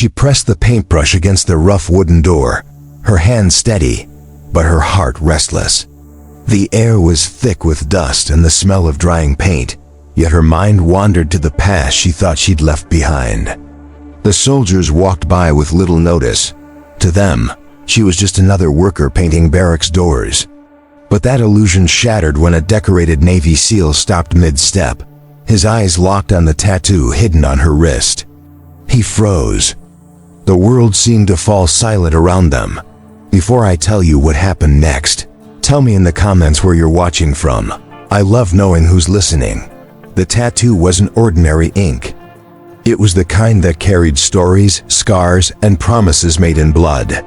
She pressed the paintbrush against the rough wooden door, her hand steady, but her heart restless. The air was thick with dust and the smell of drying paint, yet her mind wandered to the past she thought she'd left behind. The soldiers walked by with little notice. To them, she was just another worker painting barracks doors. But that illusion shattered when a decorated Navy SEAL stopped mid-step, his eyes locked on the tattoo hidden on her wrist. He froze. The world seemed to fall silent around them. Before I tell you what happened next, tell me in the comments where you're watching from. I love knowing who's listening. The tattoo wasn't ordinary ink. It was the kind that carried stories, scars, and promises made in blood.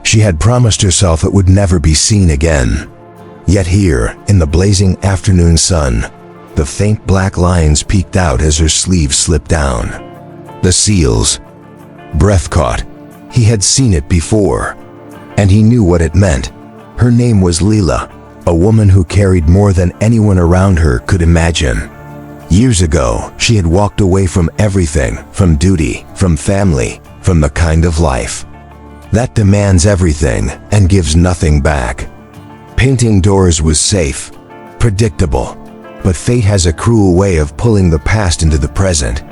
She had promised herself it would never be seen again. Yet here, in the blazing afternoon sun, the faint black lines peeked out as her sleeve slipped down. The seals. Breath caught. He had seen it before, and he knew what it meant. Her name was Leela, a woman who carried more than anyone around her could imagine. Years ago, she had walked away from everything, from duty, from family, from the kind of life that demands everything and gives nothing back. Painting doors was safe, predictable, but fate has a cruel way of pulling the past into the present.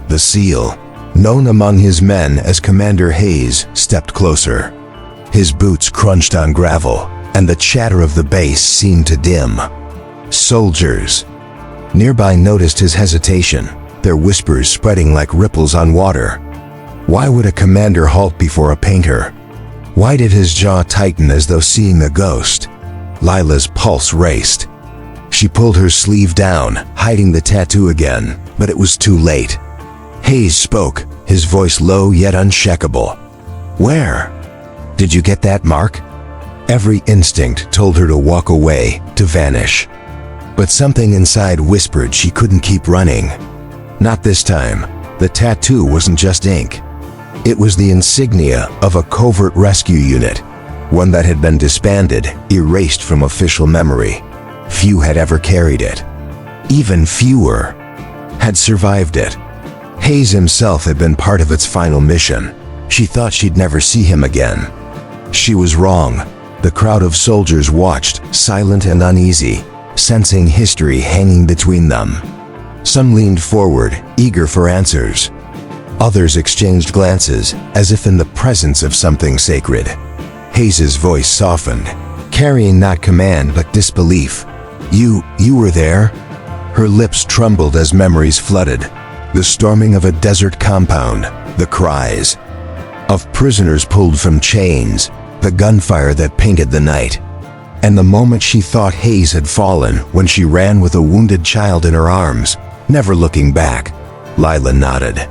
The SEAL, known among his men as Commander Hayes, stepped closer. His boots crunched on gravel, and the chatter of the base seemed to dim. Soldiers nearby noticed his hesitation, their whispers spreading like ripples on water. Why would a commander halt before a painter? Why did his jaw tighten as though seeing a ghost? Lila's pulse raced. She pulled her sleeve down, hiding the tattoo again, but it was too late. Hayes spoke, his voice low yet unshakable. "Where? Did you get that mark?" Every instinct told her to walk away, to vanish. But something inside whispered she couldn't keep running. Not this time. The tattoo wasn't just ink. It was the insignia of a covert rescue unit, one that had been disbanded, erased from official memory. Few had ever carried it. Even fewer had survived it. Hayes himself had been part of its final mission. She thought she'd never see him again. She was wrong. The crowd of soldiers watched, silent and uneasy, sensing history hanging between them. Some leaned forward, eager for answers. Others exchanged glances, as if in the presence of something sacred. Hayes's voice softened, carrying not command but disbelief. You were there?" Her lips trembled as memories flooded. The storming of a desert compound, the cries of prisoners pulled from chains, the gunfire that painted the night. And the moment she thought Hayes had fallen, when she ran with a wounded child in her arms, never looking back. Lila nodded.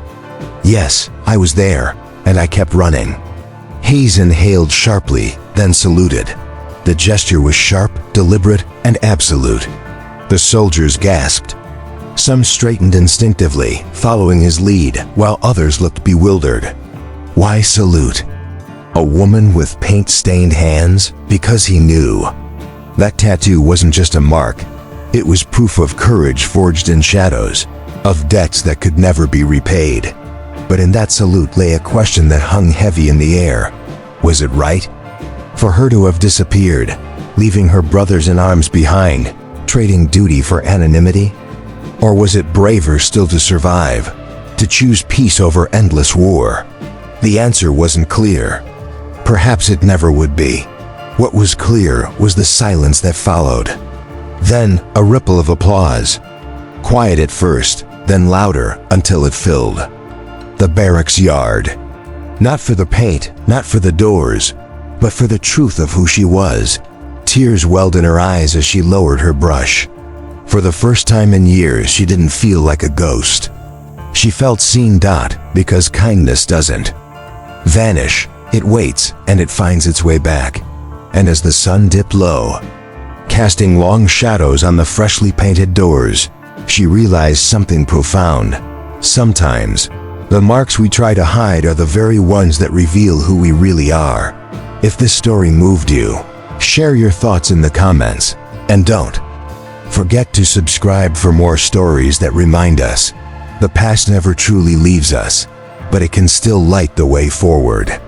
"Yes, I was there, and I kept running." Hayes inhaled sharply, then saluted. The gesture was sharp, deliberate, and absolute. The soldiers gasped. Some straightened instinctively, following his lead, while others looked bewildered. Why salute? A woman with paint-stained hands? Because he knew. That tattoo wasn't just a mark. It was proof of courage forged in shadows, of debts that could never be repaid. But in that salute lay a question that hung heavy in the air. Was it right for her to have disappeared, leaving her brothers in arms behind, trading duty for anonymity? Or was it braver still to survive, to choose peace over endless war? The answer wasn't clear. Perhaps it never would be. What was clear was the silence that followed. Then a ripple of applause. Quiet at first, then louder until it filled the barracks yard. Not for the paint, not for the doors, but for the truth of who she was. Tears welled in her eyes as she lowered her brush. For the first time in years, she didn't feel like a ghost. She felt seen. Because kindness doesn't vanish. It waits, and it finds its way back. And as the sun dipped low, casting long shadows on the freshly painted doors, she realized something profound. Sometimes, the marks we try to hide are the very ones that reveal who we really are. If this story moved you, share your thoughts in the comments. And don't forget to subscribe for more stories that remind us the past never truly leaves us. but it can still light the way forward.